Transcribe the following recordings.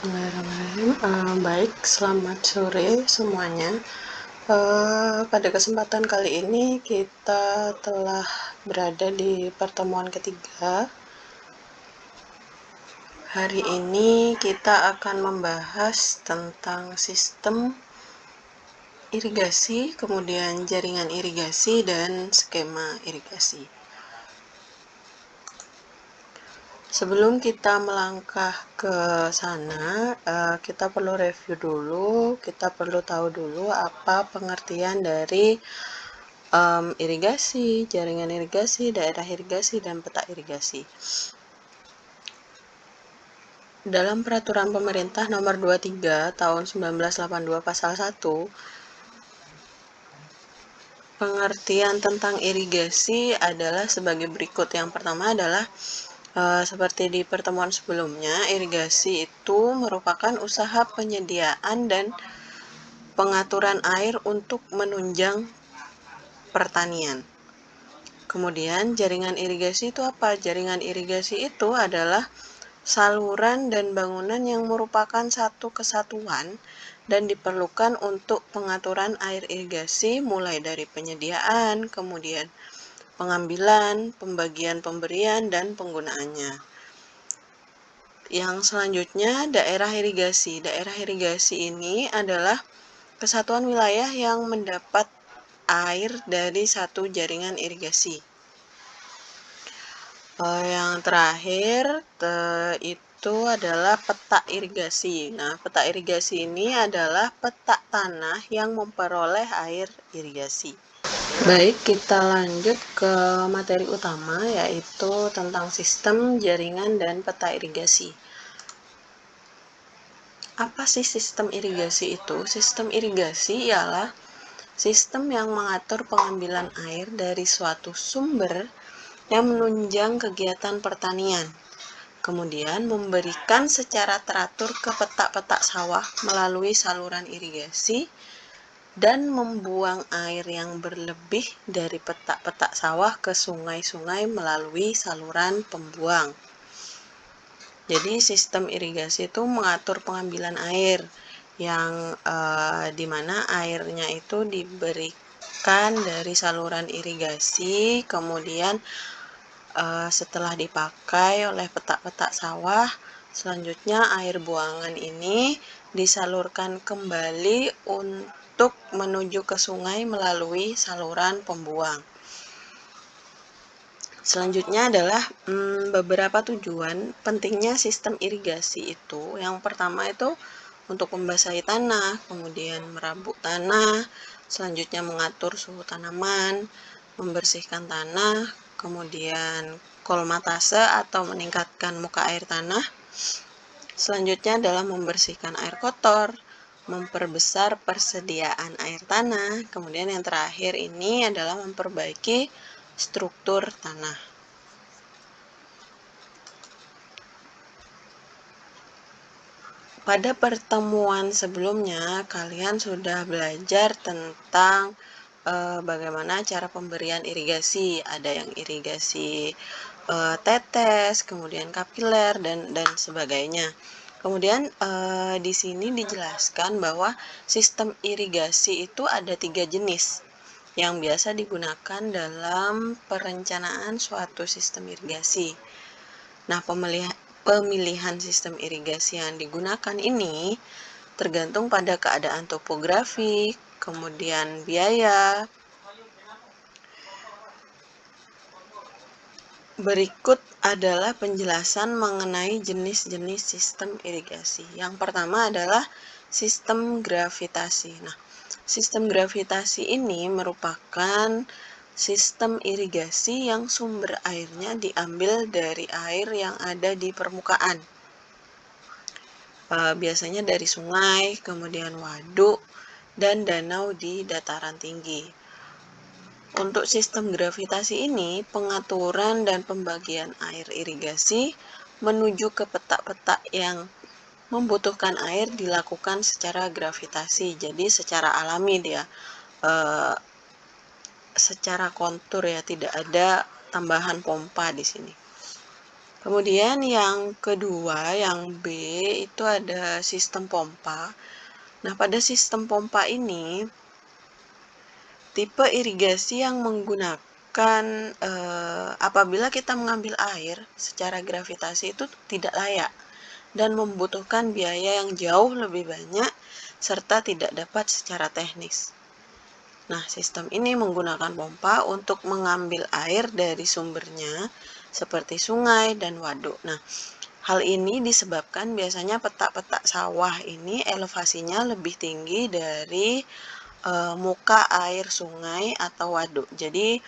Bismillahirrahmanirrahim. Baik, selamat sore semuanya. Pada kesempatan kali ini kita telah berada di pertemuan ketiga. Hari ini kita akan membahas tentang sistem irigasi, kemudian jaringan irigasi dan skema irigasi. Sebelum kita melangkah ke sana, kita perlu review dulu, kita perlu tahu dulu apa pengertian dari irigasi, jaringan irigasi, daerah irigasi, dan peta irigasi. Dalam Peraturan Pemerintah Nomor 23 Tahun 1982 Pasal 1, pengertian tentang irigasi adalah sebagai berikut. Yang pertama adalah seperti di pertemuan sebelumnya, irigasi itu merupakan usaha penyediaan dan pengaturan air untuk menunjang pertanian. Kemudian jaringan irigasi itu apa? Jaringan irigasi itu adalah saluran dan bangunan yang merupakan satu kesatuan dan diperlukan untuk pengaturan air irigasi mulai dari penyediaan, kemudian pengambilan, pembagian pemberian, dan penggunaannya. Yang selanjutnya, daerah irigasi. Daerah irigasi ini adalah kesatuan wilayah yang mendapat air dari satu jaringan irigasi. Yang terakhir itu adalah peta irigasi. Nah, peta irigasi ini adalah peta tanah yang memperoleh air irigasi. Baik, kita lanjut ke materi utama, yaitu tentang sistem, jaringan, dan peta irigasi. Apa sih sistem irigasi itu? Sistem irigasi ialah sistem yang mengatur pengambilan air dari suatu sumber yang menunjang kegiatan pertanian, kemudian memberikan secara teratur ke petak-petak sawah melalui saluran irigasi, dan membuang air yang berlebih dari petak-petak sawah ke sungai-sungai melalui saluran pembuang. Jadi sistem irigasi itu mengatur pengambilan air yang dimana airnya itu diberikan dari saluran irigasi, kemudian setelah dipakai oleh petak-petak sawah, selanjutnya air buangan ini disalurkan kembali untuk menuju ke sungai melalui saluran pembuang. Selanjutnya adalah beberapa tujuan pentingnya sistem irigasi itu. Yang pertama itu untuk membasahi tanah, kemudian merabuk tanah, selanjutnya mengatur suhu tanaman, membersihkan tanah, kemudian kolmatase atau meningkatkan muka air tanah. Selanjutnya adalah membersihkan air kotor, memperbesar persediaan air tanah, kemudian yang terakhir ini adalah memperbaiki struktur tanah. Pada pertemuan sebelumnya, kalian sudah belajar tentang bagaimana cara pemberian irigasi. Ada yang irigasi tetes, kemudian kapiler, dan sebagainya. Kemudian di sini dijelaskan bahwa sistem irigasi itu ada 3 jenis yang biasa digunakan dalam perencanaan suatu sistem irigasi. Nah, pemilihan sistem irigasi yang digunakan ini tergantung pada keadaan topografi, kemudian biaya. Berikut adalah penjelasan mengenai jenis-jenis sistem irigasi. Yang pertama adalah sistem gravitasi. Nah, sistem gravitasi ini merupakan sistem irigasi yang sumber airnya diambil dari air yang ada di permukaan. Biasanya dari sungai, kemudian waduk, dan danau di dataran tinggi. Untuk sistem gravitasi ini, pengaturan dan pembagian air irigasi menuju ke petak-petak yang membutuhkan air dilakukan secara gravitasi. Jadi secara alami dia, secara kontur ya, tidak ada tambahan pompa di sini. Kemudian yang kedua, yang B, itu ada sistem pompa. Nah, pada sistem pompa ini, tipe irigasi yang menggunakan apabila kita mengambil air secara gravitasi itu tidak layak dan membutuhkan biaya yang jauh lebih banyak serta tidak dapat secara teknis. Nah, sistem ini menggunakan pompa untuk mengambil air dari sumbernya seperti sungai dan waduk. Nah, hal ini disebabkan biasanya petak-petak sawah ini elevasinya lebih tinggi dari muka air sungai atau waduk. Jadi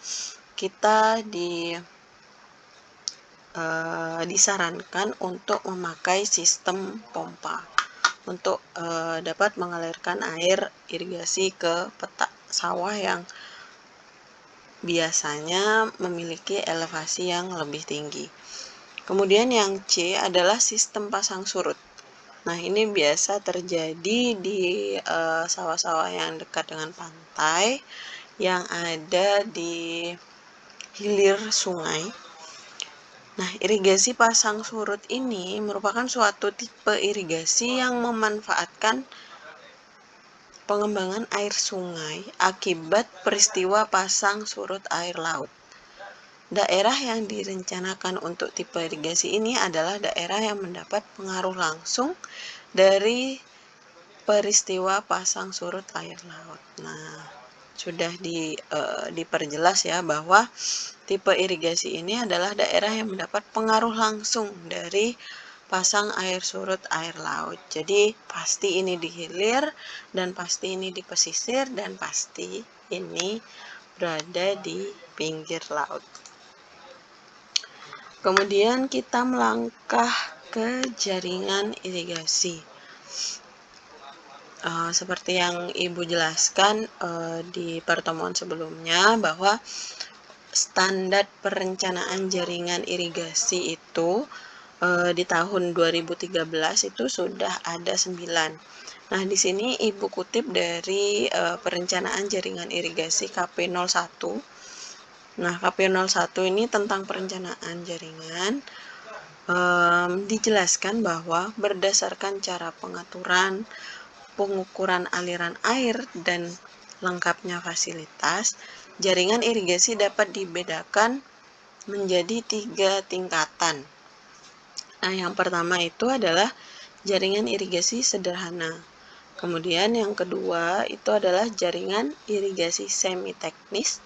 kita disarankan untuk memakai sistem pompa untuk dapat mengalirkan air irigasi ke petak sawah yang biasanya memiliki elevasi yang lebih tinggi. Kemudian yang C adalah sistem pasang surut. Nah, ini biasa terjadi di sawah-sawah yang dekat dengan pantai yang ada di hilir sungai. Nah, irigasi pasang surut ini merupakan suatu tipe irigasi yang memanfaatkan pengembangan air sungai akibat peristiwa pasang surut air laut. Daerah yang direncanakan untuk tipe irigasi ini adalah daerah yang mendapat pengaruh langsung dari peristiwa pasang surut air laut. Nah, sudah diperjelas ya bahwa tipe irigasi ini adalah daerah yang mendapat pengaruh langsung dari pasang air surut air laut. Jadi pasti ini di hilir dan pasti ini di pesisir dan pasti ini berada di pinggir laut. Kemudian kita melangkah ke jaringan irigasi. Seperti yang Ibu jelaskan di pertemuan sebelumnya bahwa standar perencanaan jaringan irigasi itu di tahun 2013 itu sudah ada 9. Nah, di sini Ibu kutip dari perencanaan jaringan irigasi KP01. Nah, KP01 ini tentang perencanaan jaringan. Dijelaskan bahwa berdasarkan cara pengaturan, pengukuran aliran air, dan lengkapnya fasilitas, jaringan irigasi dapat dibedakan menjadi 3 tingkatan. Nah, yang pertama itu adalah jaringan irigasi sederhana. Kemudian yang kedua itu adalah jaringan irigasi semi teknis.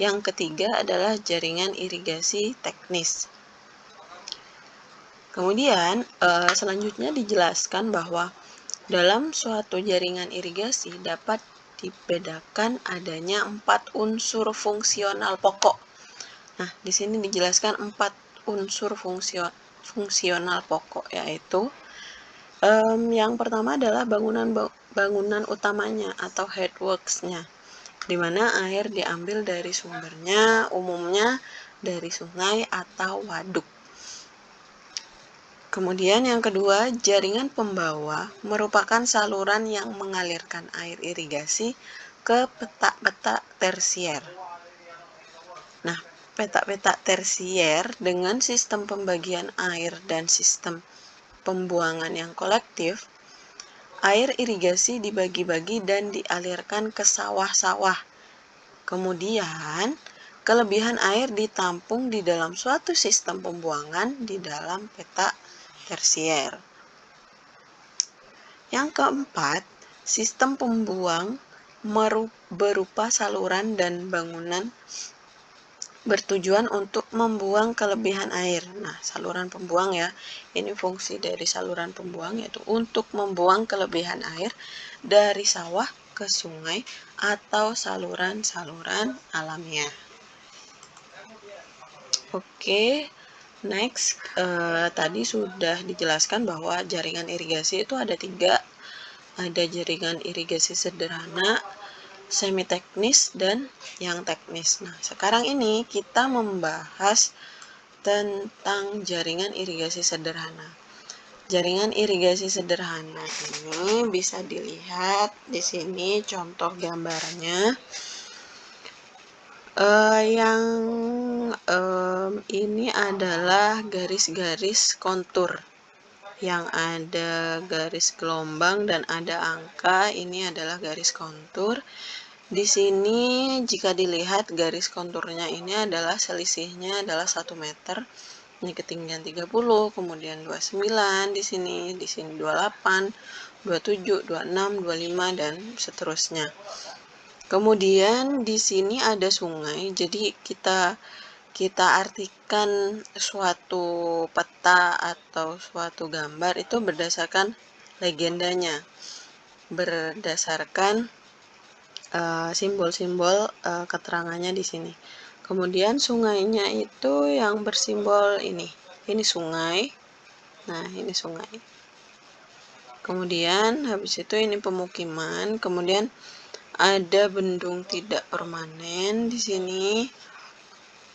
Yang ketiga adalah jaringan irigasi teknis. Kemudian selanjutnya dijelaskan bahwa dalam suatu jaringan irigasi dapat dibedakan adanya 4 unsur fungsional pokok. Nah, di sini dijelaskan 4 unsur fungsional pokok, yaitu yang pertama adalah bangunan utamanya atau headworks-nya, di mana air diambil dari sumbernya, umumnya dari sungai atau waduk. Kemudian yang kedua, jaringan pembawa merupakan saluran yang mengalirkan air irigasi ke petak-petak tersier. Nah, petak-petak tersier dengan sistem pembagian air dan sistem pembuangan yang kolektif, air irigasi dibagi-bagi dan dialirkan ke sawah-sawah. Kemudian, kelebihan air ditampung di dalam suatu sistem pembuangan di dalam petak tersier. Yang keempat, sistem pembuang berupa saluran dan bangunan bertujuan untuk membuang kelebihan air. Nah, saluran pembuang ya, ini fungsi dari saluran pembuang yaitu untuk membuang kelebihan air dari sawah ke sungai atau saluran-saluran alamiah. Oke. Next, tadi sudah dijelaskan bahwa jaringan irigasi itu ada 3, ada jaringan irigasi sederhana, semi teknis, dan yang teknis. Nah, sekarang ini kita membahas tentang jaringan irigasi sederhana. Jaringan irigasi sederhana ini bisa dilihat di sini contoh gambarnya. Yang ini adalah garis-garis kontur yang ada garis gelombang dan ada angka. Ini adalah garis kontur. Di sini jika dilihat garis konturnya ini adalah selisihnya adalah 1 meter. Ini ketinggian 30, kemudian 29 di sini 28, 27, 26, 25 dan seterusnya. Kemudian di sini ada sungai. Jadi kita artikan suatu peta atau suatu gambar itu berdasarkan legendanya, berdasarkan simbol-simbol keterangannya di sini. Kemudian sungainya itu yang bersimbol ini sungai. Nah, ini sungai. Kemudian habis itu ini pemukiman. Kemudian ada bendung tidak permanen di sini.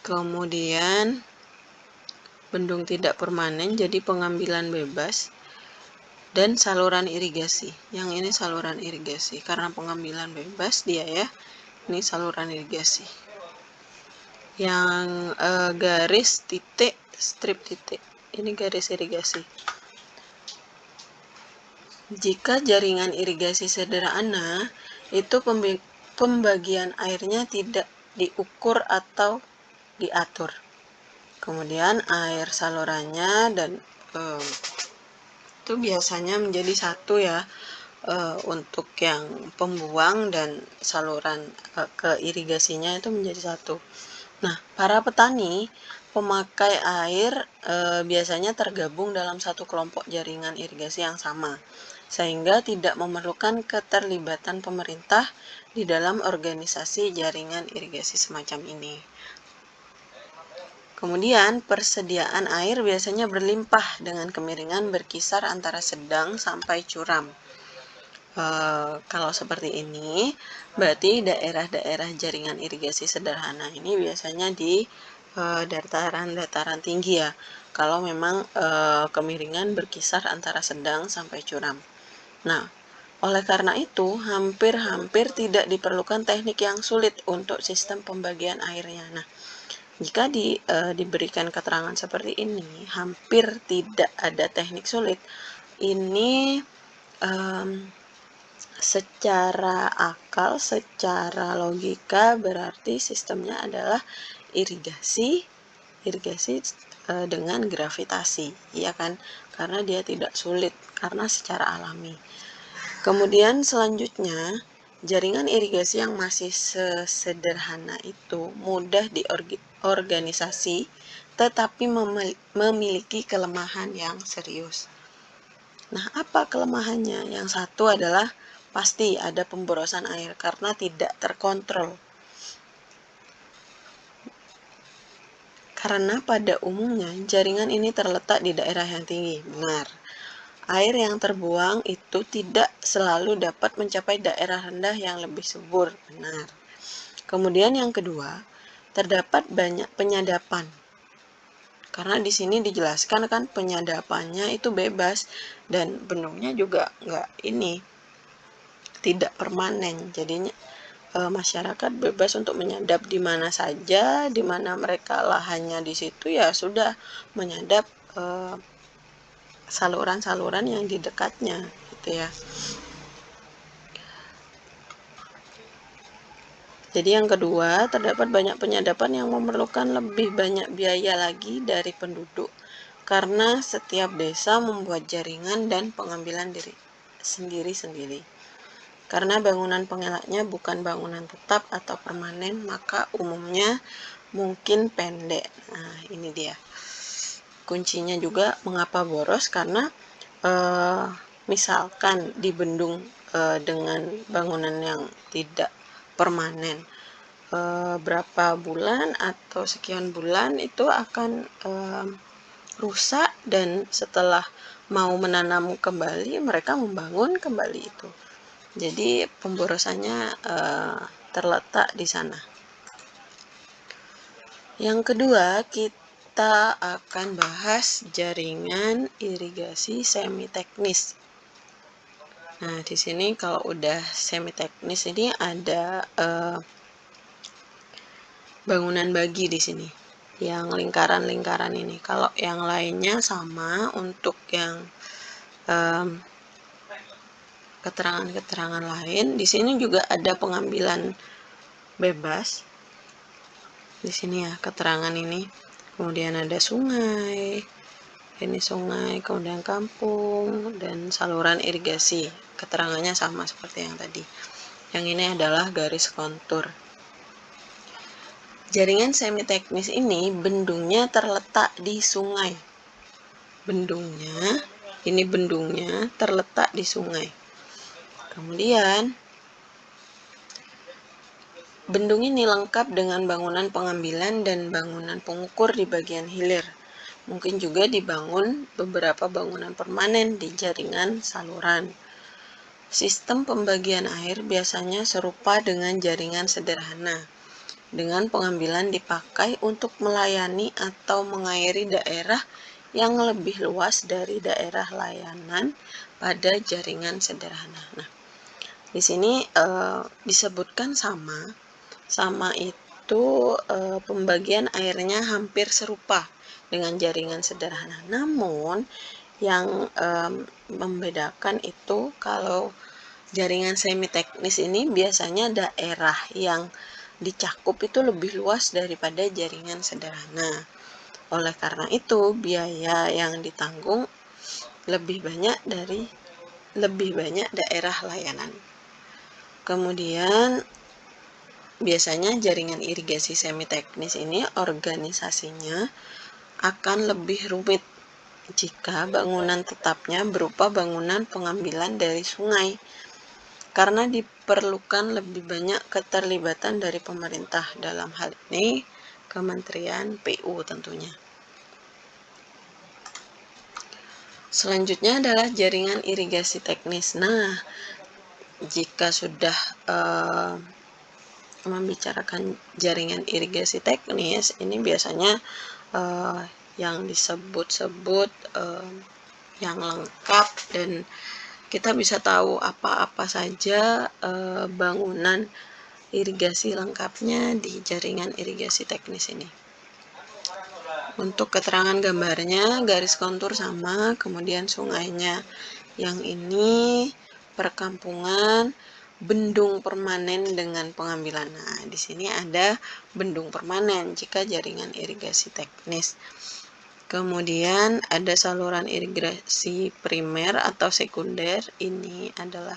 Kemudian bendung tidak permanen jadi pengambilan bebas. Dan saluran irigasi. Yang ini saluran irigasi karena pengambilan bebas dia ya. Ini saluran irigasi. Yang garis titik, strip titik. Ini garis irigasi. Jika jaringan irigasi sederhana, itu pembagian airnya tidak diukur atau diatur. Kemudian air salurannya dan itu biasanya menjadi satu ya, untuk yang pembuang dan saluran ke irigasinya itu menjadi satu. Nah, para petani pemakai air biasanya tergabung dalam satu kelompok jaringan irigasi yang sama, sehingga tidak memerlukan keterlibatan pemerintah di dalam organisasi jaringan irigasi semacam ini. Kemudian persediaan air biasanya berlimpah dengan kemiringan berkisar antara sedang sampai curam. Kalau seperti ini, berarti daerah-daerah jaringan irigasi sederhana ini biasanya di dataran-dataran tinggi ya. Kalau memang kemiringan berkisar antara sedang sampai curam. Nah, oleh karena itu hampir-hampir tidak diperlukan teknik yang sulit untuk sistem pembagian airnya. Nah, jika diberikan keterangan seperti ini, hampir tidak ada teknik sulit. Ini secara akal, secara logika berarti sistemnya adalah irigasi dengan gravitasi, ya kan? Karena dia tidak sulit, karena secara alami. Kemudian selanjutnya, jaringan irigasi yang masih sesederhana itu mudah diorganisasi, tetapi memiliki kelemahan yang serius. Nah, apa kelemahannya? Yang satu adalah pasti ada pemborosan air karena tidak terkontrol. Karena pada umumnya jaringan ini terletak di daerah yang tinggi. Benar. Air yang terbuang itu tidak selalu dapat mencapai daerah rendah yang lebih subur. Benar. Kemudian yang kedua, terdapat banyak penyadapan. Karena di sini dijelaskan kan penyadapannya itu bebas dan bendungnya juga tidak permanen. Jadinya masyarakat bebas untuk menyadap di mana saja, di mana mereka lahannya di situ ya sudah menyadap saluran-saluran yang di dekatnya gitu ya. Jadi yang kedua, terdapat banyak penyadapan yang memerlukan lebih banyak biaya lagi dari penduduk karena setiap desa membuat jaringan dan pengambilan diri sendiri-sendiri. Karena bangunan pengelaknya bukan bangunan tetap atau permanen, maka umumnya mungkin pendek. Nah, ini dia. Kuncinya juga mengapa boros, karena misalkan dibendung dengan bangunan yang tidak permanen, berapa bulan atau sekian bulan itu akan rusak, dan setelah mau menanam kembali mereka membangun kembali itu. Jadi pemborosannya terletak di sana. Yang kedua, kita akan bahas jaringan irigasi semi teknis. Nah, di sini kalau udah semi teknis ini ada bangunan bagi di sini. yang lingkaran-lingkaran ini. Kalau yang lainnya sama. Untuk yang keterangan-keterangan lain, di sini juga ada pengambilan bebas. Di sini ya keterangan ini. Kemudian ada sungai, ini sungai, kemudian kampung, dan saluran irigasi. Keterangannya sama seperti yang tadi. Yang ini adalah garis kontur. Jaringan semi teknis ini bendungnya terletak di sungai. Ini bendungnya terletak di sungai. Kemudian bendung ini lengkap dengan bangunan pengambilan dan bangunan pengukur di bagian hilir. Mungkin juga dibangun beberapa bangunan permanen di jaringan saluran. Sistem pembagian air biasanya serupa dengan jaringan sederhana, dengan pengambilan dipakai untuk melayani atau mengairi daerah yang lebih luas dari daerah layanan pada jaringan sederhana. Nah, di sini disebutkan sama itu pembagian airnya hampir serupa dengan jaringan sederhana. Namun yang membedakan itu kalau jaringan semi teknis ini biasanya daerah yang dicakup itu lebih luas daripada jaringan sederhana. Oleh karena itu, biaya yang ditanggung lebih banyak daerah layanan. Kemudian biasanya jaringan irigasi semi teknis ini organisasinya akan lebih rumit jika bangunan tetapnya berupa bangunan pengambilan dari sungai, karena diperlukan lebih banyak keterlibatan dari pemerintah, dalam hal ini Kementerian PU tentunya. Selanjutnya adalah jaringan irigasi teknis. Nah, jika sudah membicarakan jaringan irigasi teknis, ini biasanya yang disebut-sebut yang lengkap, dan kita bisa tahu apa-apa saja bangunan irigasi lengkapnya di jaringan irigasi teknis ini. Untuk keterangan gambarnya, garis kontur sama, kemudian sungainya. Yang ini perkampungan, bendung permanen dengan pengambilan. Nah, di sini ada bendung permanen jika jaringan irigasi teknis. Kemudian ada saluran irigasi primer atau sekunder. Ini adalah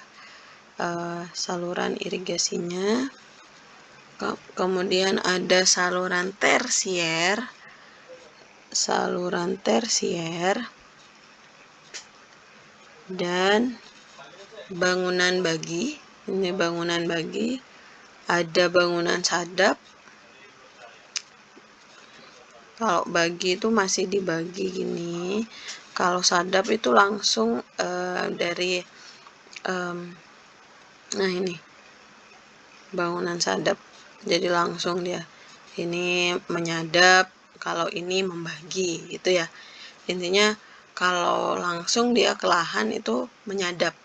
saluran irigasinya. Kemudian ada saluran tersier. Dan bangunan bagi. Ini bangunan bagi. Ada bangunan sadap. Kalau bagi itu masih dibagi gini. Kalau sadap itu langsung dari nah ini bangunan sadap. Jadi langsung dia ini menyadap, kalau ini membagi gitu ya. Intinya kalau langsung dia ke lahan itu menyadap.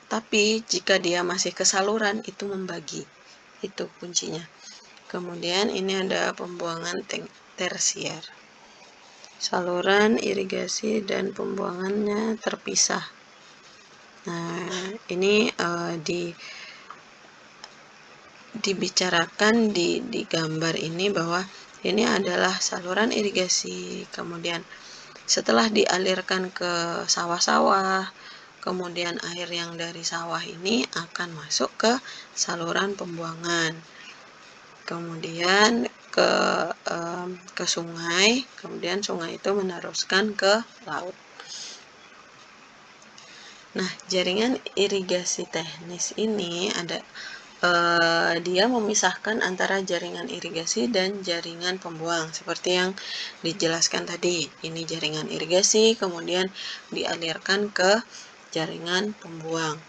Tapi jika dia masih ke saluran itu membagi. Itu kuncinya. Kemudian ini ada pembuangan tersier. Saluran irigasi dan pembuangannya terpisah. Nah, ini dibicarakan di gambar ini bahwa ini adalah saluran irigasi. Kemudian setelah dialirkan ke sawah-sawah, kemudian air yang dari sawah ini akan masuk ke saluran pembuangan. Kemudian ke sungai, kemudian sungai itu meneruskan ke laut. Nah, jaringan irigasi teknis ini ada dia memisahkan antara jaringan irigasi dan jaringan pembuang, seperti yang dijelaskan tadi. Ini jaringan irigasi, kemudian dialirkan ke jaringan pembuang.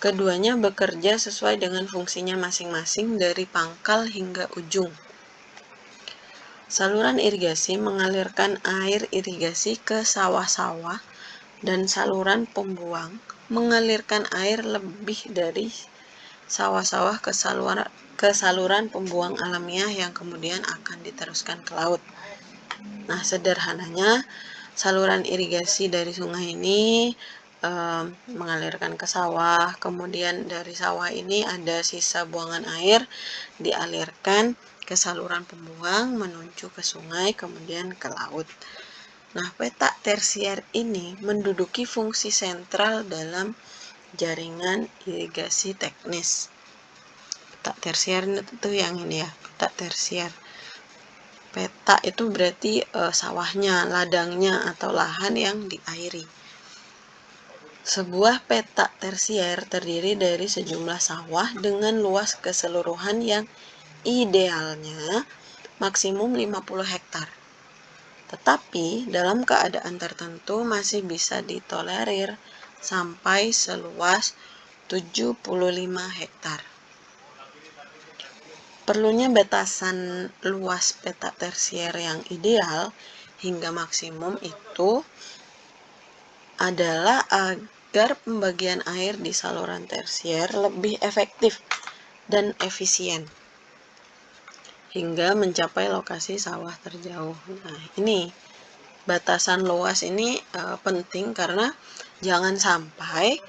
Keduanya bekerja sesuai dengan fungsinya masing-masing dari pangkal hingga ujung. Saluran irigasi mengalirkan air irigasi ke sawah-sawah, dan saluran pembuang mengalirkan air lebih dari sawah-sawah ke saluran pembuang alamiah yang kemudian akan diteruskan ke laut. Nah, sederhananya saluran irigasi dari sungai ini mengalirkan ke sawah, kemudian dari sawah ini ada sisa buangan air dialirkan ke saluran pembuang menuju ke sungai, kemudian ke laut. Nah, petak tersier ini menduduki fungsi sentral dalam jaringan irigasi teknis. Petak tersier itu yang ini ya, petak tersier. Petak itu berarti sawahnya, ladangnya, atau lahan yang diairi. Sebuah petak tersier terdiri dari sejumlah sawah dengan luas keseluruhan yang idealnya maksimum 50 hektar. Tetapi dalam keadaan tertentu masih bisa ditolerir sampai seluas 75 hektar. Perlunya batasan luas petak tersier yang ideal hingga maksimum itu adalah agar pembagian air di saluran tersier lebih efektif dan efisien hingga mencapai lokasi sawah terjauh. Nah, ini batasan luas ini penting karena jangan sampai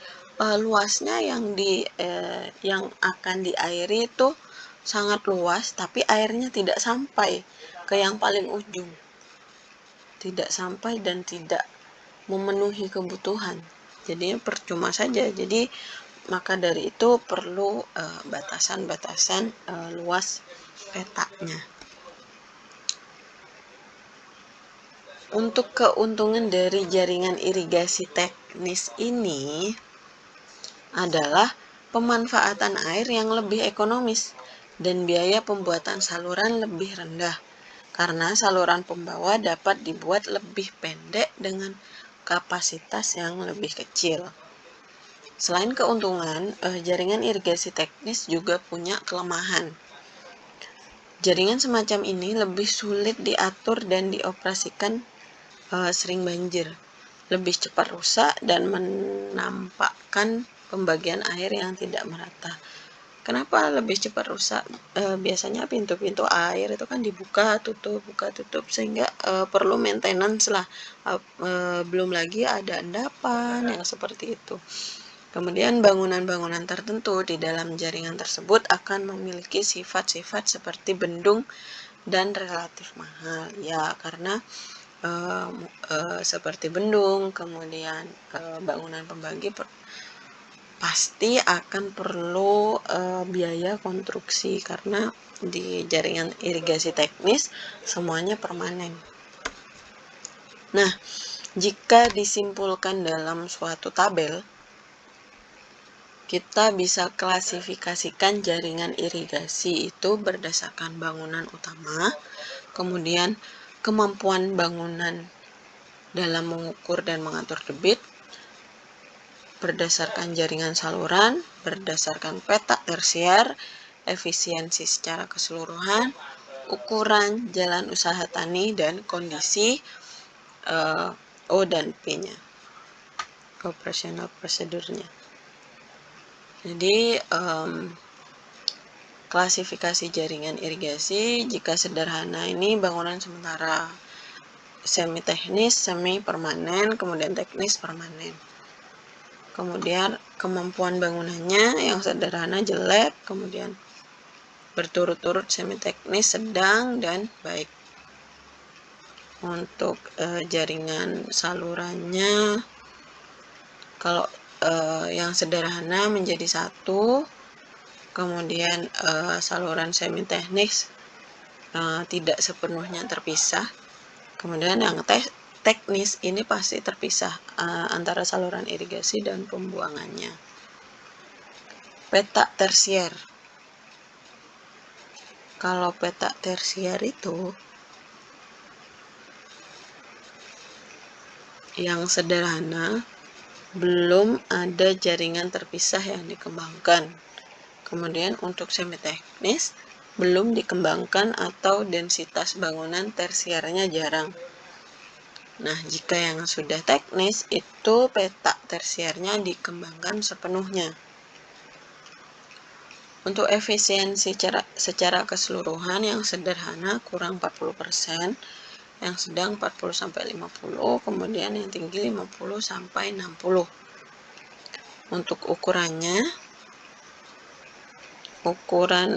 luasnya yang akan diairi itu sangat luas, tapi airnya tidak sampai ke yang paling ujung, tidak sampai dan tidak memenuhi kebutuhan. Jadi percuma saja. Jadi maka dari itu perlu batasan-batasan luas petaknya. Untuk keuntungan dari jaringan irigasi teknis ini adalah pemanfaatan air yang lebih ekonomis dan biaya pembuatan saluran lebih rendah karena saluran pembawa dapat dibuat lebih pendek dengan kapasitas yang lebih kecil. Selain keuntungan, jaringan irigasi teknis juga punya kelemahan. Jaringan semacam ini lebih sulit diatur dan dioperasikan, sering banjir, lebih cepat rusak, dan menampakkan pembagian air yang tidak merata. Kenapa lebih cepat rusak? Biasanya pintu-pintu air itu kan dibuka tutup sehingga perlu maintenance lah. Belum lagi ada endapan yang seperti itu. Kemudian bangunan-bangunan tertentu di dalam jaringan tersebut akan memiliki sifat-sifat seperti bendung dan relatif mahal. Ya, karena seperti bendung, kemudian bangunan pembagi pasti akan perlu biaya konstruksi karena di jaringan irigasi teknis semuanya permanen. Nah, jika disimpulkan dalam suatu tabel, kita bisa klasifikasikan jaringan irigasi itu berdasarkan bangunan utama, kemudian kemampuan bangunan dalam mengukur dan mengatur debit, berdasarkan jaringan saluran, berdasarkan petak tersier, efisiensi secara keseluruhan, ukuran jalan usaha tani, dan kondisi O dan P-nya, operational procedure-nya. Jadi klasifikasi jaringan irigasi jika sederhana ini bangunan sementara, semi teknis, semi permanen, kemudian teknis permanen. Kemudian kemampuan bangunannya yang sederhana jelek, kemudian berturut-turut semi teknis, sedang, dan baik. Untuk jaringan salurannya, kalau yang sederhana menjadi satu, kemudian saluran semi teknis tidak sepenuhnya terpisah, kemudian yang teknis ini pasti terpisah antara saluran irigasi dan pembuangannya. Petak tersier. Kalau petak tersier itu yang sederhana, belum ada jaringan terpisah yang dikembangkan. Kemudian untuk semi teknis belum dikembangkan atau densitas bangunan tersiernya jarang. Nah, jika yang sudah teknis itu petak tersiernya dikembangkan sepenuhnya. Untuk efisiensi secara keseluruhan yang sederhana kurang 40%, yang sedang 40-50, kemudian yang tinggi 50-60. Untuk ukuran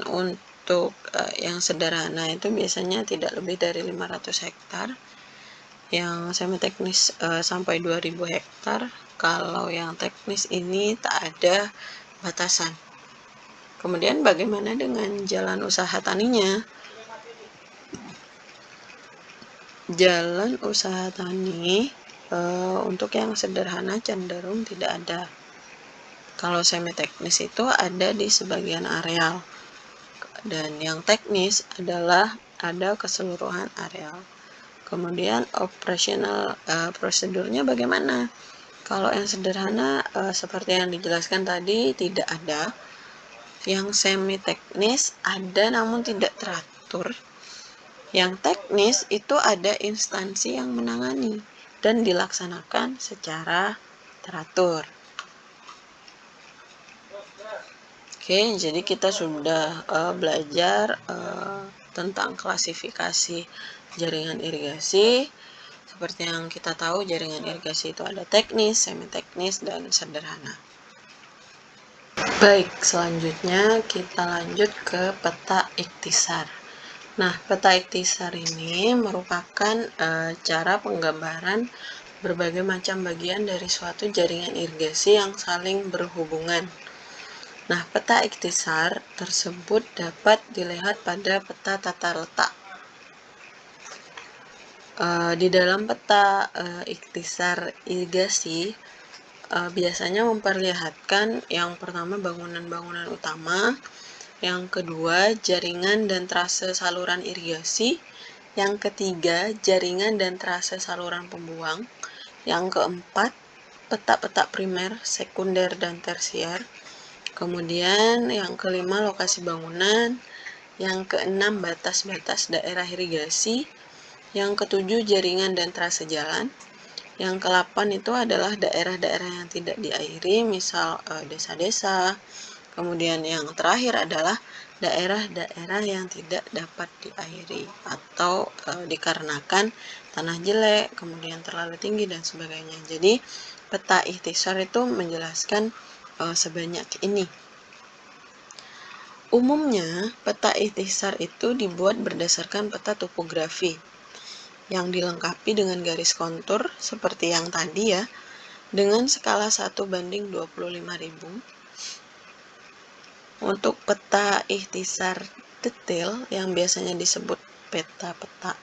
untuk yang sederhana itu biasanya tidak lebih dari 500 hektar, yang semi teknis sampai 2000 hektar. Kalau yang teknis ini tak ada batasan. Kemudian bagaimana dengan jalan usaha taninya? Jalan usaha tani untuk yang sederhana cenderung tidak ada. Kalau semi teknis itu ada di sebagian areal, dan yang teknis adalah ada keseluruhan areal. Kemudian operasional prosedurnya bagaimana? Kalau yang sederhana seperti yang dijelaskan tadi tidak ada. Yang semi teknis ada namun tidak teratur. Yang teknis itu ada instansi yang menangani dan dilaksanakan secara teratur. Oke, jadi kita sudah belajar tentang klasifikasi jaringan irigasi. Seperti yang kita tahu, jaringan irigasi itu ada teknis, semi teknis, dan sederhana. Baik, selanjutnya kita lanjut ke peta ikhtisar. Nah, peta ikhtisar ini merupakan cara penggambaran berbagai macam bagian dari suatu jaringan irigasi yang saling berhubungan. Nah, peta ikhtisar tersebut dapat dilihat pada peta tata letak. Di dalam peta ikhtisar irigasi biasanya memperlihatkan yang pertama bangunan-bangunan utama, yang kedua jaringan dan trase saluran irigasi, yang ketiga jaringan dan trase saluran pembuang, yang keempat peta-peta primer, sekunder, dan tersier, kemudian yang kelima lokasi bangunan, yang keenam batas-batas daerah irigasi, yang ketujuh jaringan dan trase jalan, yang ke-8 itu adalah daerah-daerah yang tidak diairi, misal desa-desa. Kemudian yang terakhir adalah daerah-daerah yang tidak dapat diairi atau dikarenakan tanah jelek, kemudian terlalu tinggi, dan sebagainya. Jadi peta ikhtisar itu menjelaskan sebanyak ini. Umumnya peta ikhtisar itu dibuat berdasarkan peta topografi yang dilengkapi dengan garis kontur seperti yang tadi ya, dengan skala 1:25.000. Untuk peta ikhtisar detail yang biasanya disebut peta-peta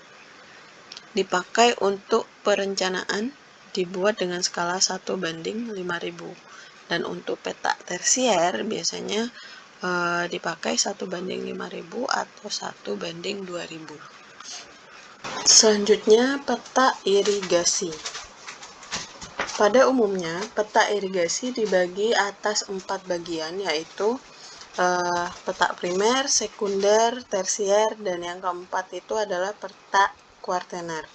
dipakai untuk perencanaan, dibuat dengan skala 1:5.000. Dan untuk peta tersier biasanya dipakai 1:5.000 atau 1:2.000. Selanjutnya, peta irigasi. Pada umumnya, peta irigasi dibagi atas 4 bagian, yaitu peta primer, sekunder, tersier, dan yang keempat itu adalah peta kuartener.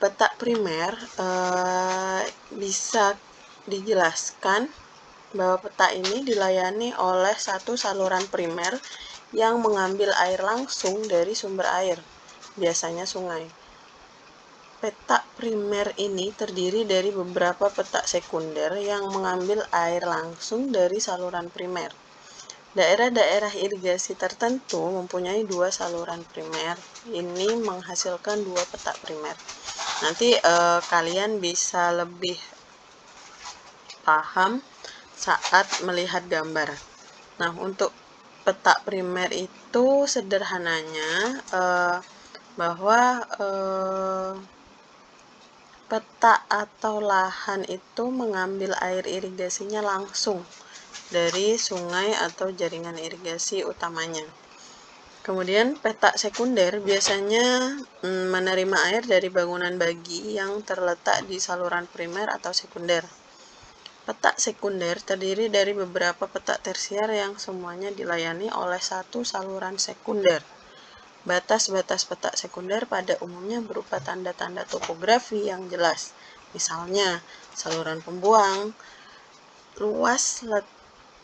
Peta primer bisa dijelaskan bahwa peta ini dilayani oleh satu saluran primer yang mengambil air langsung dari sumber air, biasanya sungai. Peta primer ini terdiri dari beberapa peta sekunder yang mengambil air langsung dari saluran primer. Daerah-daerah irigasi tertentu mempunyai 2 saluran primer. Ini menghasilkan 2 peta primer. Nanti kalian bisa lebih paham saat melihat gambar. Nah, untuk peta primer itu sederhananya bahwa peta atau lahan itu mengambil air irigasinya langsung dari sungai atau jaringan irigasi utamanya. Kemudian peta sekunder biasanya menerima air dari bangunan bagi yang terletak di saluran primer atau sekunder. Peta sekunder terdiri dari beberapa peta tersier yang semuanya dilayani oleh satu saluran sekunder. Batas-batas peta sekunder pada umumnya berupa tanda-tanda topografi yang jelas. Misalnya, saluran pembuang, luas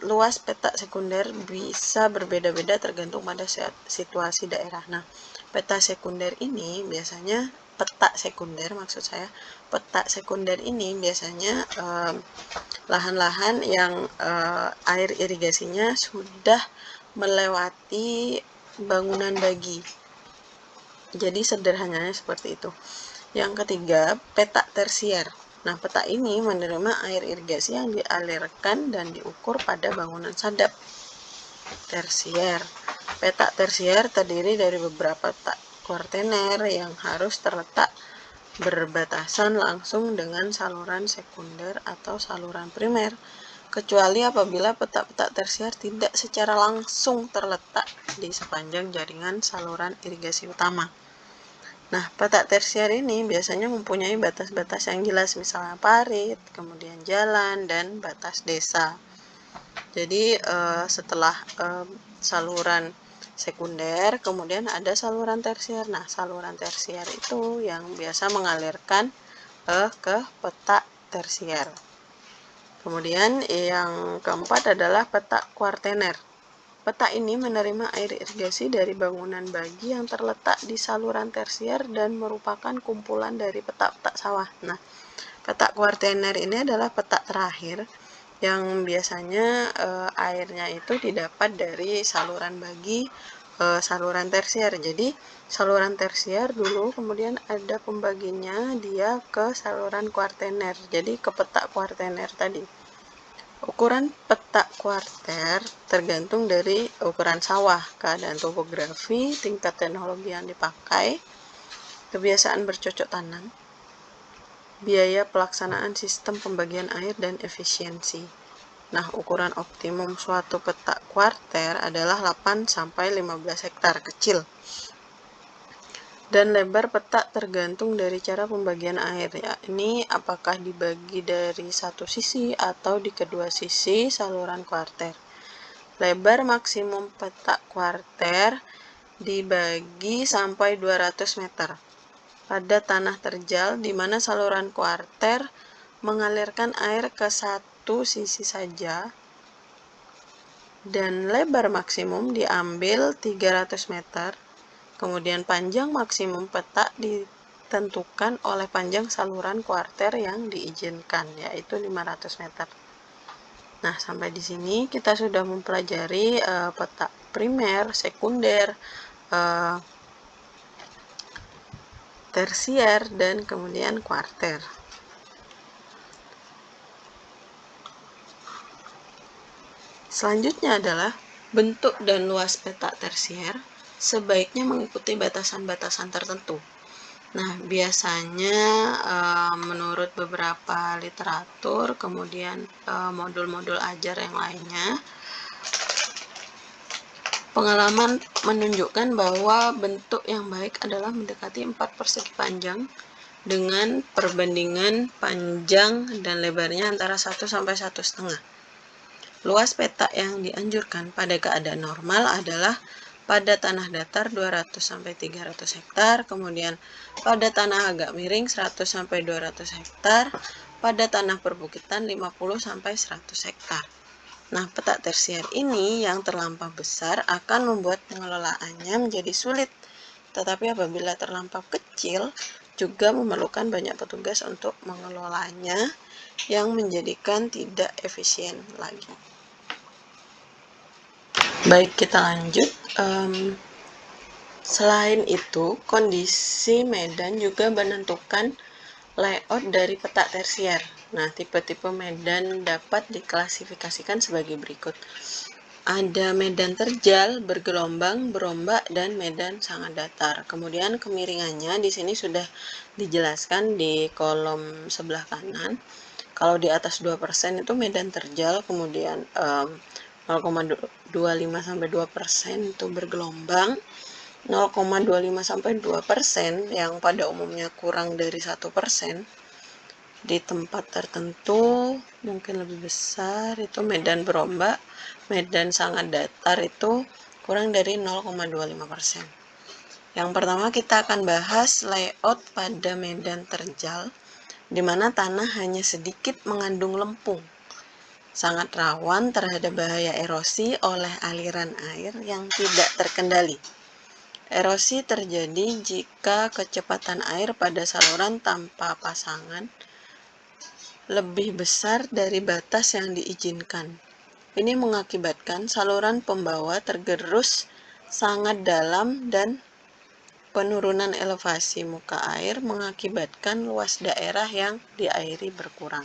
luas peta sekunder bisa berbeda-beda tergantung pada situasi daerah. Nah, peta sekunder ini biasanya peta sekunder maksud saya, peta sekunder ini biasanya lahan-lahan yang air irigasinya sudah melewati bangunan bagi. Jadi sederhananya seperti itu. Yang ketiga, peta tersier. Nah, peta ini menerima air irigasi yang dialirkan dan diukur pada bangunan sadap. Tersier. Peta tersier terdiri dari beberapa peta kuartener yang harus terletak berbatasan langsung dengan saluran sekunder atau saluran primer, kecuali apabila peta-peta tersier tidak secara langsung terletak di sepanjang jaringan saluran irigasi utama. Nah, peta tersier ini biasanya mempunyai batas-batas yang jelas, misalnya parit, kemudian jalan, dan batas desa. Jadi, setelah saluran sekunder, kemudian ada saluran tersier. Nah, saluran tersier itu yang biasa mengalirkan ke peta tersier. Kemudian yang keempat adalah peta kuartener. Peta ini menerima air irigasi dari bangunan bagi yang terletak di saluran tersier dan merupakan kumpulan dari peta-peta sawah. Nah, peta kuartener ini adalah peta terakhir yang biasanya airnya itu didapat dari saluran bagi saluran tersier. Jadi, saluran tersier dulu, kemudian ada pembaginya dia ke saluran kuartener. Jadi, ke peta kuartener tadi. Ukuran peta kuarter tergantung dari ukuran sawah, keadaan topografi, tingkat teknologi yang dipakai, kebiasaan bercocok tanam, biaya pelaksanaan sistem pembagian air, dan efisiensi. Nah, ukuran optimum suatu peta kuarter adalah 8-15 hektar, kecil. Dan lebar peta tergantung dari cara pembagian air, ya. Ini apakah dibagi dari satu sisi atau di kedua sisi saluran kuarter. Lebar maksimum peta kuarter dibagi sampai 200 meter pada tanah terjal di mana saluran kuarter mengalirkan air ke satu sisi saja, dan lebar maksimum diambil 300 meter. Kemudian panjang maksimum peta ditentukan oleh panjang saluran kuarter yang diizinkan, yaitu 500 meter. Nah, sampai di sini kita sudah mempelajari peta primer, sekunder, tersier, dan kemudian kuarter. Selanjutnya adalah bentuk dan luas peta tersier sebaiknya mengikuti batasan-batasan tertentu. Nah, biasanya menurut beberapa literatur, kemudian modul-modul ajar yang lainnya, pengalaman menunjukkan bahwa bentuk yang baik adalah mendekati 4 persegi panjang dengan perbandingan panjang dan lebarnya antara 1 sampai 1,5. Luas peta yang dianjurkan pada keadaan normal adalah pada tanah datar 200-300 hektar, kemudian pada tanah agak miring 100-200 hektar, pada tanah perbukitan 50-100 hektar. Nah, peta tersier ini yang terlampau besar akan membuat pengelolaannya menjadi sulit, tetapi apabila terlampau kecil juga memerlukan banyak petugas untuk mengelolanya yang menjadikan tidak efisien lagi. Baik, kita lanjut. Selain itu, kondisi medan juga menentukan layout dari peta tersier. Nah, tipe-tipe medan dapat diklasifikasikan sebagai berikut. Ada medan terjal, bergelombang, berombak, dan medan sangat datar. Kemudian kemiringannya di sini sudah dijelaskan di kolom sebelah kanan. Kalau di atas 2% itu medan terjal, kemudian 0,25-2% itu bergelombang, 0,25-2% yang pada umumnya kurang dari 1%. Di tempat tertentu mungkin lebih besar itu medan berombak, medan sangat datar itu kurang dari 0,25%. Yang pertama kita akan bahas layout pada medan terjal, di mana tanah hanya sedikit mengandung lempung. sangat rawan terhadap bahaya erosi oleh aliran air yang tidak terkendali. Erosi terjadi jika kecepatan air pada saluran tanpa pasangan lebih besar dari batas yang diizinkan. Ini mengakibatkan saluran pembawa tergerus sangat dalam dan penurunan elevasi muka air mengakibatkan luas daerah yang diairi berkurang.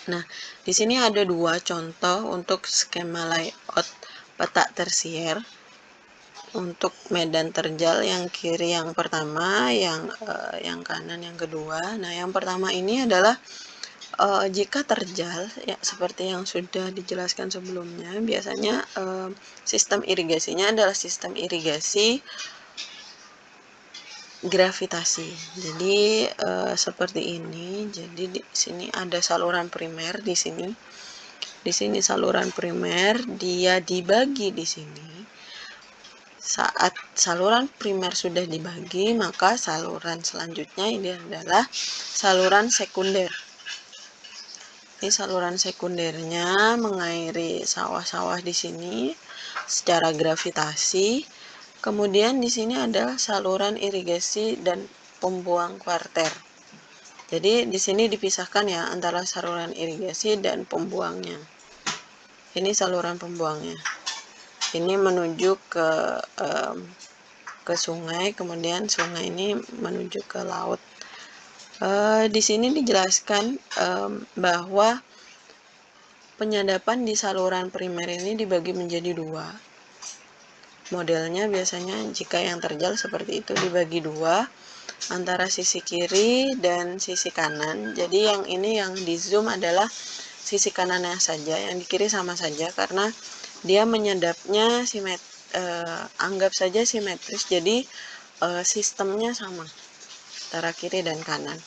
Nah, di sini ada dua contoh untuk skema layout peta tersier. Untuk medan terjal yang kiri yang pertama, yang kanan yang kedua. Nah, yang pertama ini adalah jika terjal, ya seperti yang sudah dijelaskan sebelumnya, biasanya sistem irigasinya adalah sistem irigasi gravitasi. Jadi seperti ini. Jadi di sini ada saluran primer di sini. Di sini saluran primer, dia dibagi di sini. Saat saluran primer sudah dibagi, maka saluran selanjutnya ini adalah saluran sekunder. Ini saluran sekundernya mengairi sawah-sawah di sini secara gravitasi. Kemudian di sini ada saluran irigasi dan pembuang kuarter. Jadi di sini dipisahkan ya antara saluran irigasi dan pembuangnya. Ini saluran pembuangnya. Ini menuju ke sungai, kemudian sungai ini menuju ke laut. Di sini dijelaskan bahwa penyadapan di saluran primer ini dibagi menjadi dua. Modelnya biasanya jika yang terjal seperti itu dibagi dua antara sisi kiri dan sisi kanan. Jadi yang ini yang di zoom adalah sisi kanannya saja, yang di kiri sama saja karena dia menyadapnya anggap saja simetris, jadi sistemnya sama antara kiri dan kanan.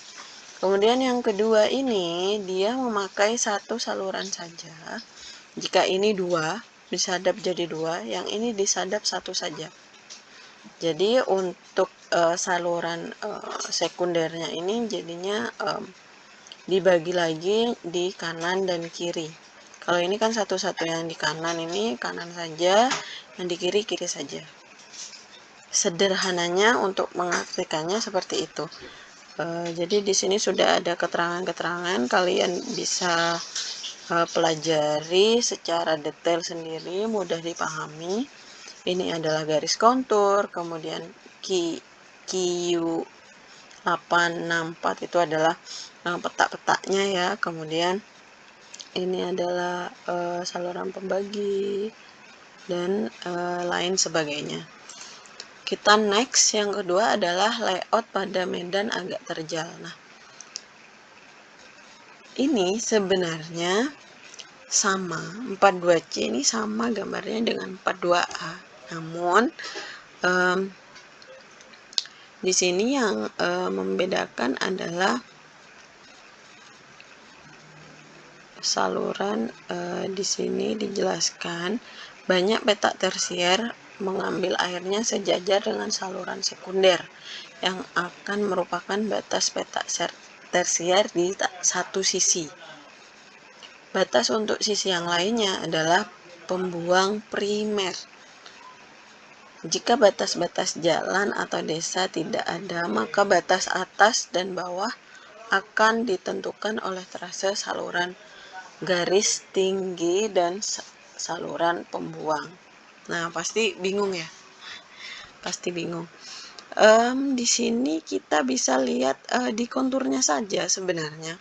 Kemudian yang kedua ini dia memakai satu saluran saja. Jika ini dua, disadap jadi dua, yang ini disadap satu saja. Jadi untuk saluran sekundernya ini jadinya dibagi lagi di kanan dan kiri. Kalau ini kan satu-satu, yang di kanan ini kanan saja, yang di kiri kiri saja. Sederhananya untuk mengartikannya seperti itu. Jadi di sini sudah ada keterangan-keterangan, kalian bisa pelajari secara detail sendiri, mudah dipahami. Ini adalah garis kontur, kemudian QU864 itu adalah peta-petanya ya. Kemudian ini adalah saluran pembagi dan lain sebagainya. Kita next, yang kedua adalah layout pada medan agak terjal. Nah, ini sebenarnya sama, 42C ini sama gambarnya dengan 42A. Namun di sini yang membedakan adalah saluran. Di sini dijelaskan banyak petak tersier mengambil airnya sejajar dengan saluran sekunder yang akan merupakan batas petak tersier di satu sisi. Batas untuk sisi yang lainnya adalah pembuang primer. Jika batas-batas jalan atau desa tidak ada, maka batas atas dan bawah akan ditentukan oleh trase saluran garis tinggi dan saluran pembuang. Nah, pasti bingung ya? Pasti bingung. Di sini kita bisa lihat di konturnya saja sebenarnya.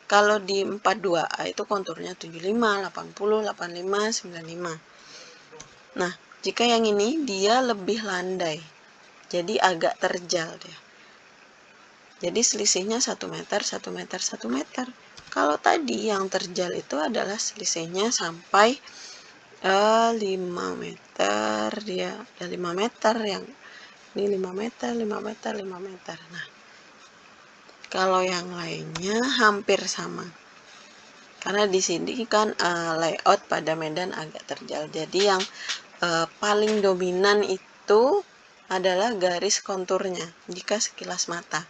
Kalau di 42A itu konturnya 75, 80, 85, 95. Nah, jika yang ini dia lebih landai. Jadi agak terjal dia. Jadi selisihnya 1 meter, 1 meter, 1 meter. Kalau tadi yang terjal itu adalah selisihnya sampai 5 meter, dia ada 5 meter, yang ini 5 meter, 5 meter, 5 meter. Nah, kalau yang lainnya hampir sama. Karena di sini kan layout pada medan agak terjal. Jadi yang paling dominan itu adalah garis konturnya jika sekilas mata.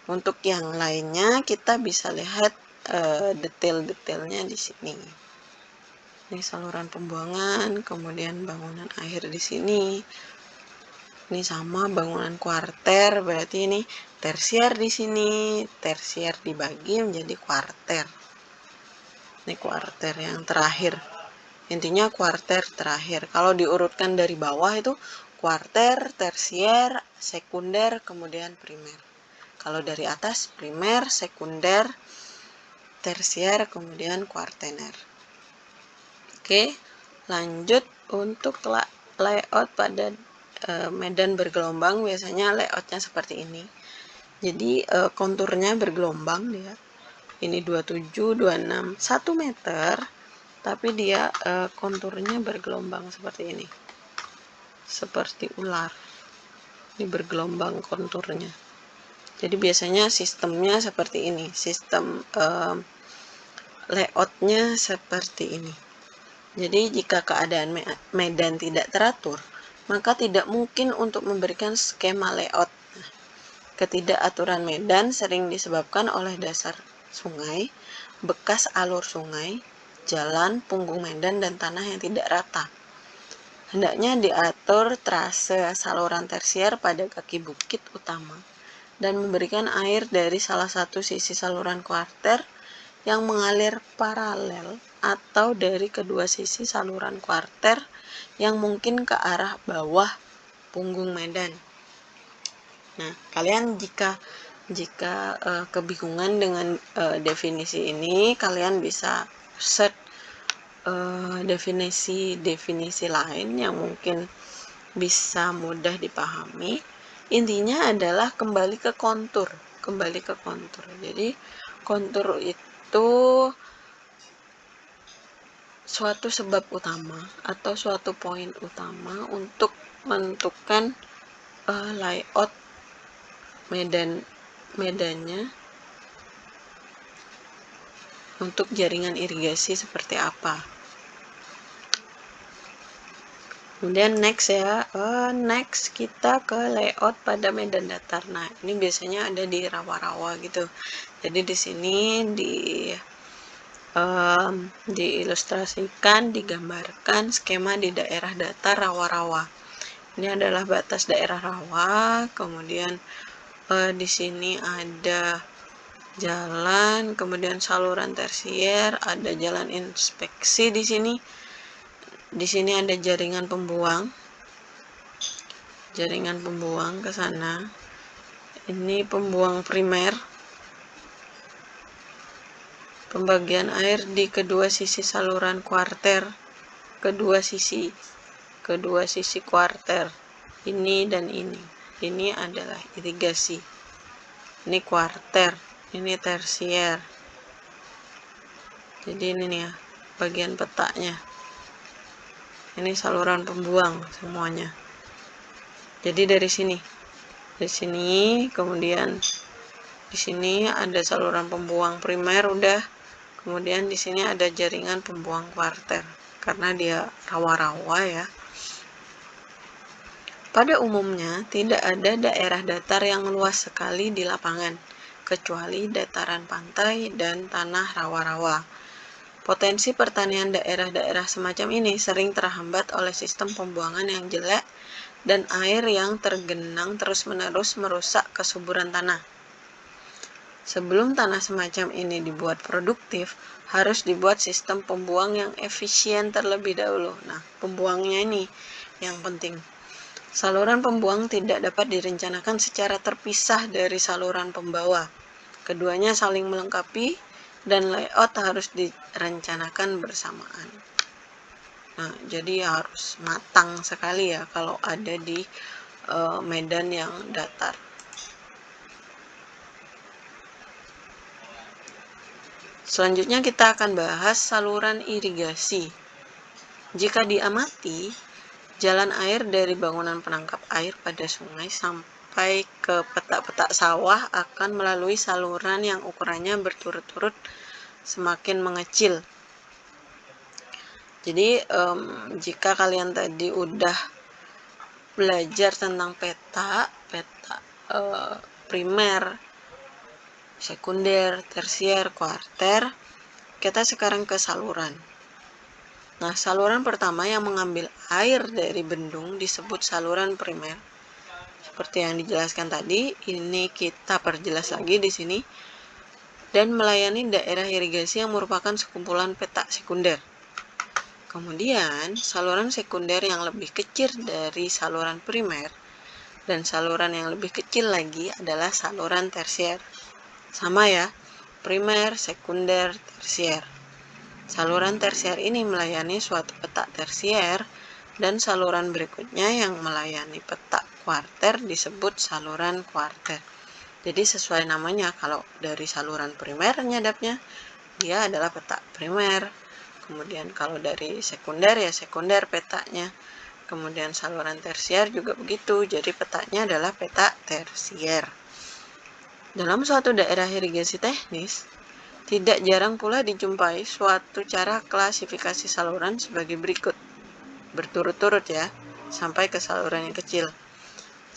Untuk yang lainnya kita bisa lihat detail-detailnya di sini. Ini saluran pembuangan, kemudian bangunan air di sini. Ini sama bangunan kuarter, berarti ini tersier di sini, tersier dibagi menjadi kuarter. Ini kuarter yang terakhir. Intinya kuarter terakhir. Kalau diurutkan dari bawah itu kuarter, tersier, sekunder, kemudian primer. Kalau dari atas primer, sekunder, tersier, kemudian kuartener. Oke, lanjut untuk layout pada medan bergelombang. Biasanya layoutnya seperti ini. Jadi konturnya bergelombang dia. Ini 27, 26, 1 meter, tapi dia konturnya bergelombang seperti ini. Seperti ular. Ini bergelombang konturnya. Jadi biasanya sistemnya seperti ini. Sistem layoutnya seperti ini. Jadi jika keadaan medan tidak teratur, maka tidak mungkin untuk memberikan skema layout. Ketidakaturan medan sering disebabkan oleh dasar sungai, bekas alur sungai, jalan, punggung medan, dan tanah yang tidak rata. Hendaknya diatur trase saluran tersier pada kaki bukit utama dan memberikan air dari salah satu sisi saluran kuarter yang mengalir paralel atau dari kedua sisi saluran kuarter yang mungkin ke arah bawah punggung medan. Nah, kalian jika kebingungan dengan definisi ini, kalian bisa search definisi lain yang mungkin bisa mudah dipahami. Intinya adalah kembali ke kontur. Jadi kontur itu suatu sebab utama atau suatu poin utama untuk menentukan layout medannya untuk jaringan irigasi seperti apa. Kemudian next next kita ke layout pada medan datar. Nah, ini biasanya ada di rawa-rawa gitu. Jadi di sini diilustrasikan, digambarkan skema di daerah datar rawa-rawa. Ini adalah batas daerah rawa, kemudian di sini ada jalan, kemudian saluran tersier, ada jalan inspeksi di sini. Di sini ada jaringan pembuang ke sana. Ini pembuang primer. Pembagian air di kedua sisi saluran kuarter, kedua sisi kuarter. Ini dan ini. Ini adalah irigasi. Ini kuarter, ini tersier. Jadi ini nih ya, bagian petanya. Ini saluran pembuang semuanya. Jadi dari sini, kemudian di sini ada saluran pembuang primer udah, kemudian di sini ada jaringan pembuang kuarter karena dia rawa-rawa ya. Pada umumnya tidak ada daerah datar yang luas sekali di lapangan, kecuali dataran pantai dan tanah rawa-rawa. Potensi pertanian daerah-daerah semacam ini sering terhambat oleh sistem pembuangan yang jelek dan air yang tergenang terus-menerus merusak kesuburan tanah. Sebelum tanah semacam ini dibuat produktif, harus dibuat sistem pembuang yang efisien terlebih dahulu. Nah, pembuangnya ini yang penting. Saluran pembuang tidak dapat direncanakan secara terpisah dari saluran pembawa. Keduanya saling melengkapi dan layout harus direncanakan bersamaan. Nah, jadi harus matang sekali ya kalau ada di medan yang datar. Selanjutnya kita akan bahas saluran irigasi. Jika diamati, jalan air dari bangunan penangkap air pada sungai sampai ke petak-petak sawah akan melalui saluran yang ukurannya berturut-turut semakin mengecil. Jadi jika kalian tadi udah belajar tentang peta primer, sekunder, tersier, kuarter. Kita sekarang ke saluran. Nah, saluran pertama yang mengambil air dari bendung disebut saluran primer. Seperti yang dijelaskan tadi, ini kita perjelas lagi di sini. Dan melayani daerah irigasi yang merupakan sekumpulan petak sekunder. Kemudian, saluran sekunder yang lebih kecil dari saluran primer dan saluran yang lebih kecil lagi adalah saluran tersier. Sama ya, primer, sekunder, tersier. Saluran tersier ini melayani suatu petak tersier dan saluran berikutnya yang melayani petak kuarter disebut saluran kuarter. Jadi sesuai namanya, kalau dari saluran primer nyadapnya dia adalah petak primer. Kemudian kalau dari sekunder ya sekunder petaknya. Kemudian saluran tersier juga begitu, jadi petaknya adalah petak tersier. Dalam suatu daerah irigasi teknis, tidak jarang pula dijumpai suatu cara klasifikasi saluran sebagai berikut, berturut-turut ya, sampai ke saluran yang kecil.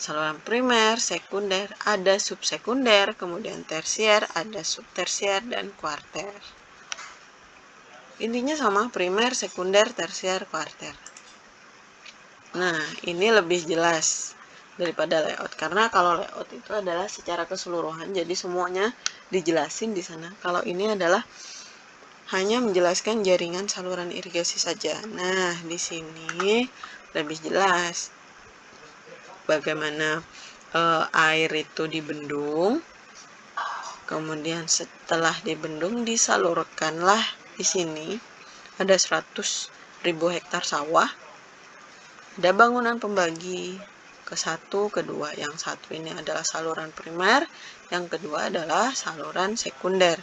Saluran primer, sekunder, ada subsekunder, kemudian tersier, ada subtersier, dan kuarter. Intinya sama, primer, sekunder, tersier, kuarter. Nah, ini lebih jelas daripada layout, karena kalau layout itu adalah secara keseluruhan, jadi semuanya dijelasin di sana. Kalau ini adalah hanya menjelaskan jaringan saluran irigasi saja. Nah, di sini lebih jelas bagaimana air itu dibendung. Kemudian setelah dibendung disalurkanlah di sini ada 100.000 hektar sawah. Ada bangunan pembagi ke satu, kedua. Yang satu ini adalah saluran primer, yang kedua adalah saluran sekunder.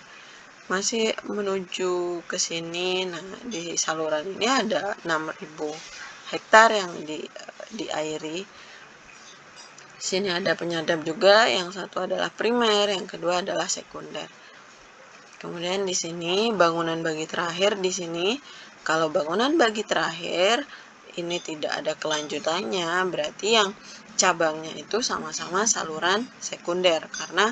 Masih menuju ke sini, nah di saluran ini ada 6.000 hektar yang diairi. Sini ada penyadap juga, yang satu adalah primer, yang kedua adalah sekunder. Kemudian di sini bangunan bagi terakhir di sini. Kalau bangunan bagi terakhir ini tidak ada kelanjutannya, berarti yang cabangnya itu sama-sama saluran sekunder, karena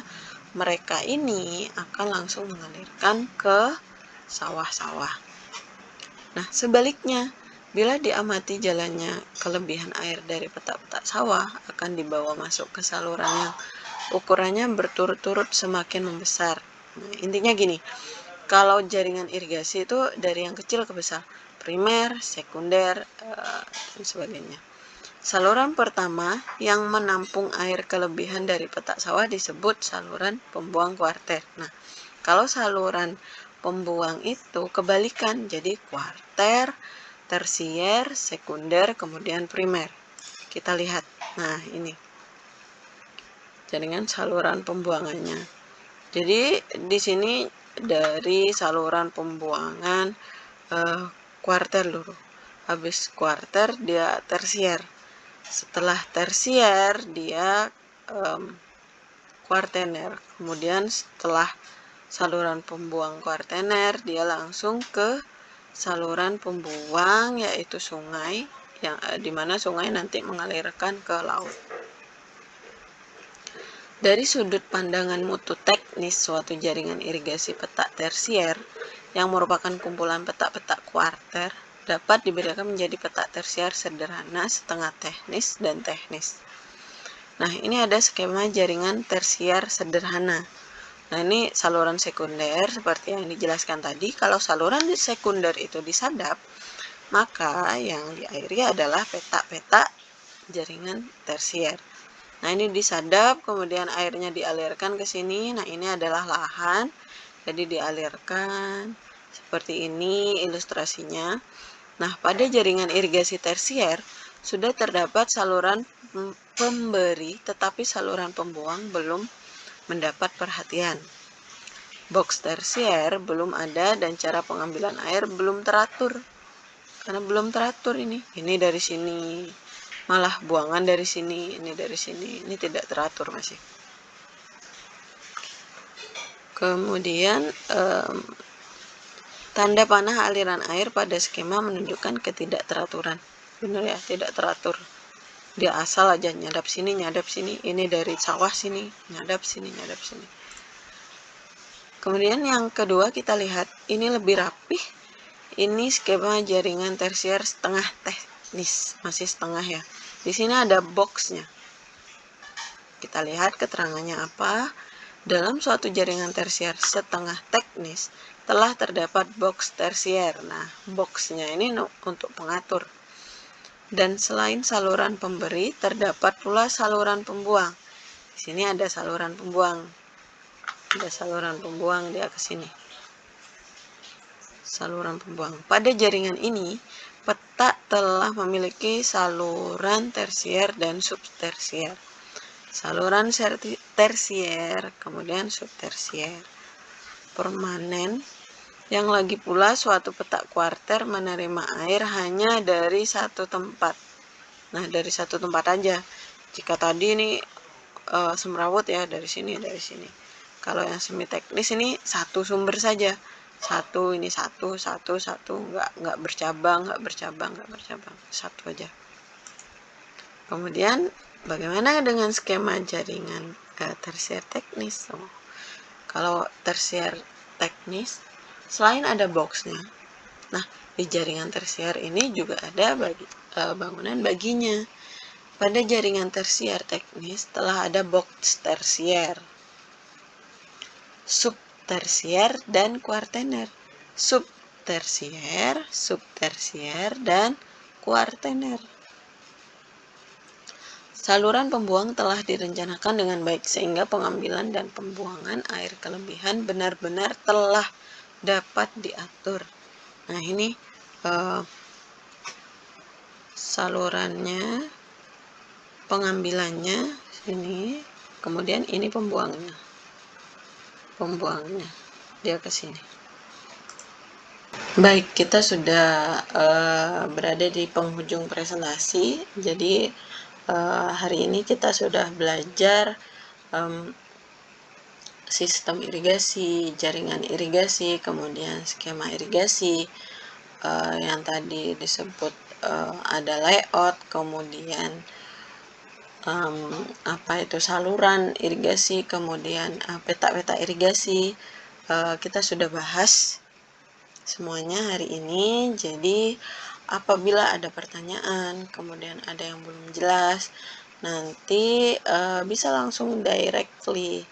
mereka ini akan langsung mengalirkan ke sawah-sawah. Nah, sebaliknya, bila diamati jalannya kelebihan air dari petak-petak sawah akan dibawa masuk ke saluran yang ukurannya berturut-turut semakin membesar. Nah, intinya gini, kalau jaringan irigasi itu dari yang kecil ke besar, primer, sekunder, dan sebagainya. Saluran pertama yang menampung air kelebihan dari petak sawah disebut saluran pembuang kuarter. Nah, kalau saluran pembuang itu kebalikan, jadi kuarter, tersier, sekunder, kemudian primer. Kita lihat, nah ini jaringan saluran pembuangannya. Jadi di sini dari saluran pembuangan kuarter dulu. Habis kuarter dia tersier. Setelah tersier dia kuartener. Kemudian setelah saluran pembuang kuartener dia langsung ke saluran pembuang yaitu sungai, yang dimana sungai nanti mengalirkan ke laut. Dari sudut pandangan mutu teknis suatu jaringan irigasi petak tersier yang merupakan kumpulan petak-petak kuarter dapat dibedakan menjadi petak tersier sederhana, setengah teknis, dan teknis. Nah, ini ada skema jaringan tersier sederhana. Nah, ini saluran sekunder seperti yang dijelaskan tadi. Kalau saluran sekunder itu disadap, maka yang diairi adalah petak-petak jaringan tersier. Nah, ini disadap, kemudian airnya dialirkan ke sini. Nah, ini adalah lahan, jadi dialirkan seperti ini ilustrasinya. Nah, pada jaringan irigasi tersier sudah terdapat saluran pemberi, tetapi saluran pembuang belum mendapat perhatian. Box tersier belum ada dan cara pengambilan air belum teratur. Karena belum teratur ini dari sini, malah buangan dari sini, ini dari sini, ini tidak teratur masih. Kemudian tanda panah aliran air pada skema menunjukkan ketidakteraturan. Benar ya, tidak teratur. Dia asal aja nyadap sini, ini dari sawah sini, nyadap sini, nyadap sini. Kemudian yang kedua kita lihat, ini lebih rapih. Ini skema jaringan tersier setengah teknis, masih setengah ya. Di sini ada boxnya. Kita lihat keterangannya apa. Dalam suatu jaringan tersier setengah teknis telah terdapat box tersier. Nah, boxnya ini untuk pengatur. Dan selain saluran pemberi, terdapat pula saluran pembuang. Di sini ada saluran pembuang. Ada saluran pembuang dia ke sini. Saluran pembuang. Pada jaringan ini, peta telah memiliki saluran tersier dan subtersier. Saluran tersier, kemudian subtersier. Permanen, yang lagi pula suatu peta kuarter menerima air hanya dari satu tempat. Nah, dari satu tempat aja. Jika tadi ini semrawut ya, dari sini, dari sini. Kalau yang semi teknis ini satu sumber saja. Satu, ini satu, nggak bercabang, satu aja. Kemudian bagaimana dengan skema jaringan tersier teknis? Kalau tersier teknis, selain ada boxnya, nah di jaringan tersier ini juga ada bangunan baginya. Pada jaringan tersier teknis telah ada box tersier, subtersier, dan kuartener. Subtersier, dan kuartener. Saluran pembuang telah direncanakan dengan baik sehingga pengambilan dan pembuangan air kelebihan benar-benar telah dapat diatur. Nah, ini salurannya, pengambilannya ini, kemudian ini pembuangnya. Dia ke sini. Baik, kita sudah berada di penghujung presentasi. Jadi hari ini kita sudah belajar sistem irigasi, jaringan irigasi, kemudian skema irigasi, yang tadi disebut ada layout, kemudian apa itu saluran irigasi, kemudian peta-peta irigasi. Kita sudah bahas semuanya hari ini. Jadi apabila ada pertanyaan, kemudian ada yang belum jelas, nanti bisa langsung directly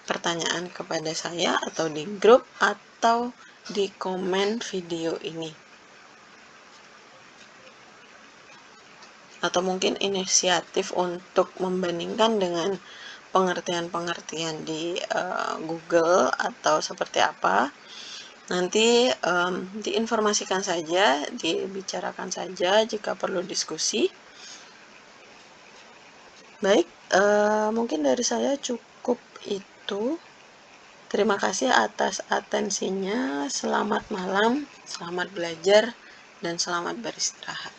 pertanyaan kepada saya atau di grup atau di komen video ini. Atau mungkin inisiatif untuk membandingkan dengan pengertian-pengertian di Google atau seperti apa. Nanti diinformasikan saja, dibicarakan saja jika perlu diskusi. Baik, mungkin dari saya cukup itu. Terima kasih atas atensinya. Selamat malam, selamat belajar, dan selamat beristirahat.